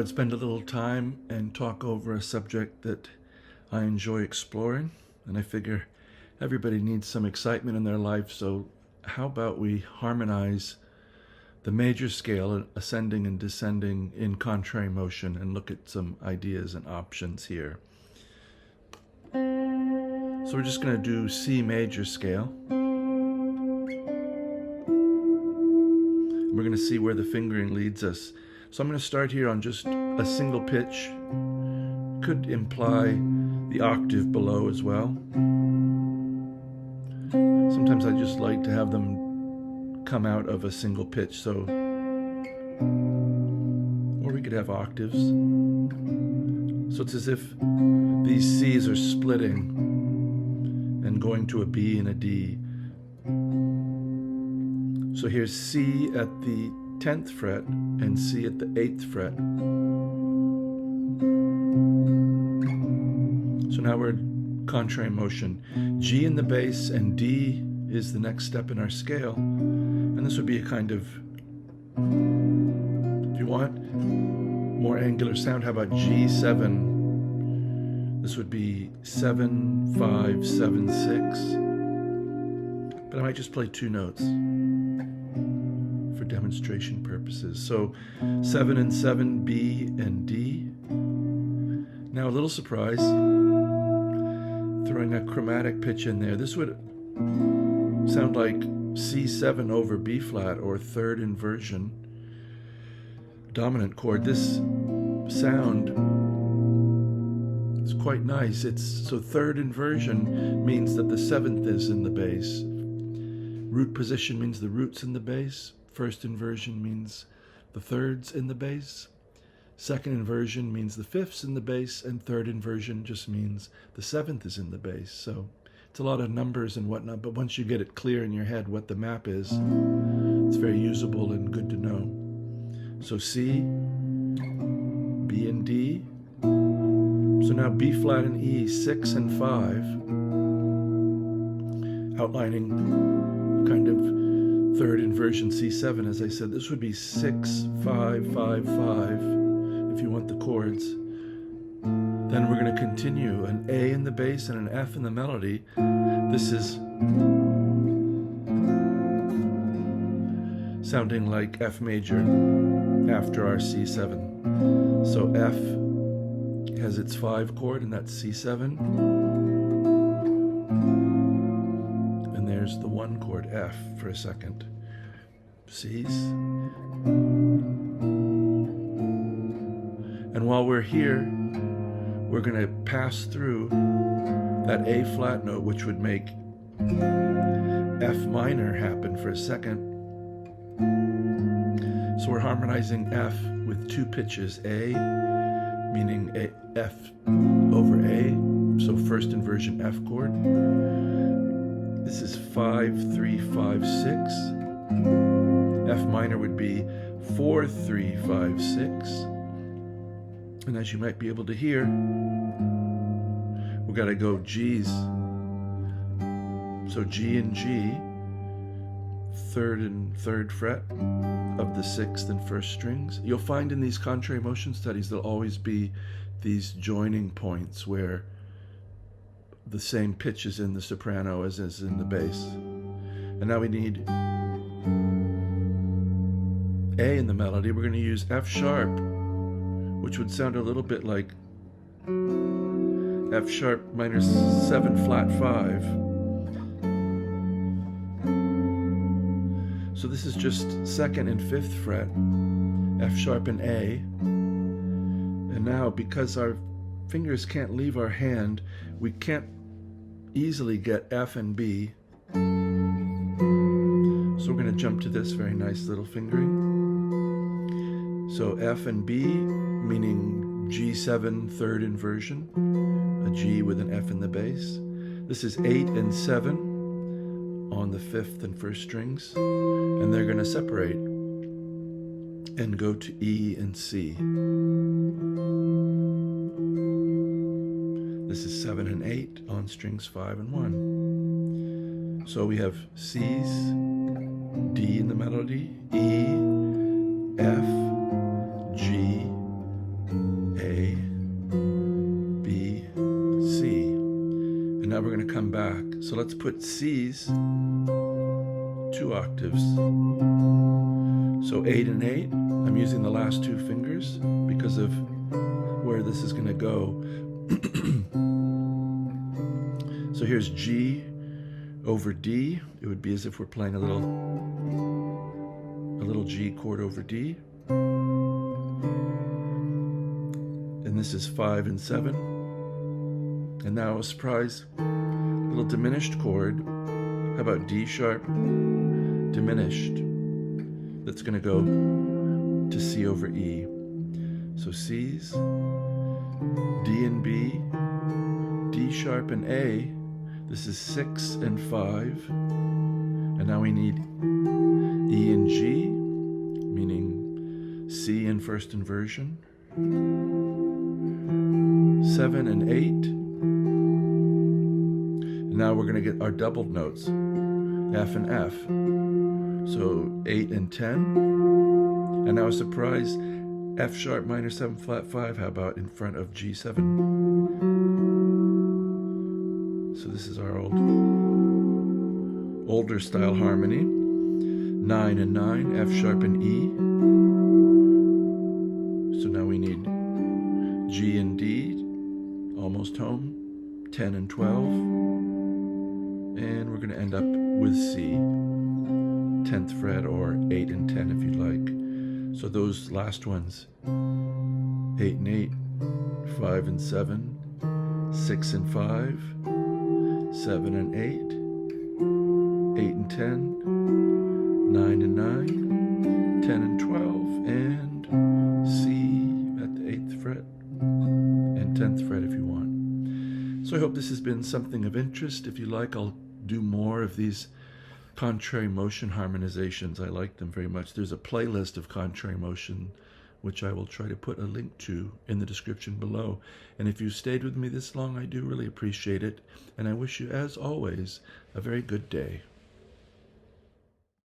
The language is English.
I'd spend a little time and talk over a subject that I enjoy exploring, and I figure everybody needs some excitement in their life, so how about we harmonize the major scale, ascending and descending in contrary motion, and look at some ideas and options here. So we're just going to do C major scale. We're going to see where the fingering leads us. So I'm going to start here on just a single pitch. Could imply the octave below as well. Sometimes I just like to have them come out of a single pitch, so, or we could have octaves. So it's as if these C's are splitting and going to a B and a D. So here's C at the 10th fret and C at the 8th fret. So now we're contrary motion. G in the bass and D is the next step in our scale. And this would be a kind of, if you want more angular sound, how about G7? This would be 7, 5, 7, 6. But I might just play two notes for demonstration purposes. So 7 and 7, B and D. Now a little surprise, throwing a chromatic pitch in there. This would sound like C7 over B flat, or third inversion dominant chord. This sound is quite nice. So third inversion means that the seventh is in the bass. Root position means the root's in the bass. First inversion means the third's in the bass. Second inversion means the fifth's in the bass, and third inversion just means the seventh is in the bass. So it's a lot of numbers and whatnot, but once you get it clear in your head what the map is, it's very usable and good to know. So C, B and D. So now B flat and E, 6 and 5, outlining kind of third inversion C7. As I said, this would be 6, 5, 5, 5. If you want the chords. Then we're going to continue an A in the bass and an F in the melody. This is sounding like F major after our C7. So F has its 5 chord, and that's C7. And there's the 1 chord, F, for a second. C's. And while we're here, we're going to pass through that A flat note, which would make F minor happen for a second. So we're harmonizing F with two pitches, A, meaning F over A, so first inversion F chord. This is 5, 3, 5, 6. F minor would be 4, 3, 5, 6. And as you might be able to hear, we got to go G's. So G and G, third and third fret of the 6th and 1st strings. You'll find in these contrary motion studies there'll always be these joining points where the same pitch is in the soprano as is in the bass. And now we need A in the melody. We're going to use F sharp, which would sound a little bit like F sharp minor 7 flat 5. So this is just 2nd and 5th fret, F sharp and A. And now, because our fingers can't leave our hand, we can't easily get F and B. So we're going to jump to this very nice little fingering. So F and B, meaning G7 third inversion, a G with an F in the bass. This is 8 and 7 on the 5th and 1st strings, and they're going to separate and go to E and C. This is 7 and 8 on strings 5 and 1. So we have C's, D in the melody, E, F, G, A, B, C. And now we're going to come back. So let's put C's 2 octaves. So 8 and 8, I'm using the last 2 fingers because of where this is going to go. So here's G over D. It would be as if we're playing a little G chord over D. And this is 5 and 7. And now a surprise little diminished chord. How about D sharp diminished? That's going to go to C over E. So C's, D and B, D sharp and A. This is 6 and 5. And now we need E and G, meaning C in first inversion. 7 and 8. And now we're going to get our doubled notes, F and F. So 8 and 10. And now a surprise, F sharp minor 7 flat 5. How about in front of G7? So this is our older style harmony. 9 and 9, F sharp and E. So now we need G and D, almost home. 10 and 12. And we're going to end up with C, 10th fret, or 8 and 10 if you'd like. So those last ones, 8 and 8, 5 and 7, 6 and 5, 7 and 8, 8 and 10, 9 and 9, 10 and 12, and C at the 8th fret, and 10th fret if you want. So I hope this has been something of interest. If you like, I'll do more of these contrary motion harmonizations. I like them very much. There's a playlist of contrary motion, which I will try to put a link to in the description below. And if you stayed with me this long, I do really appreciate it. And I wish you, as always, a very good day.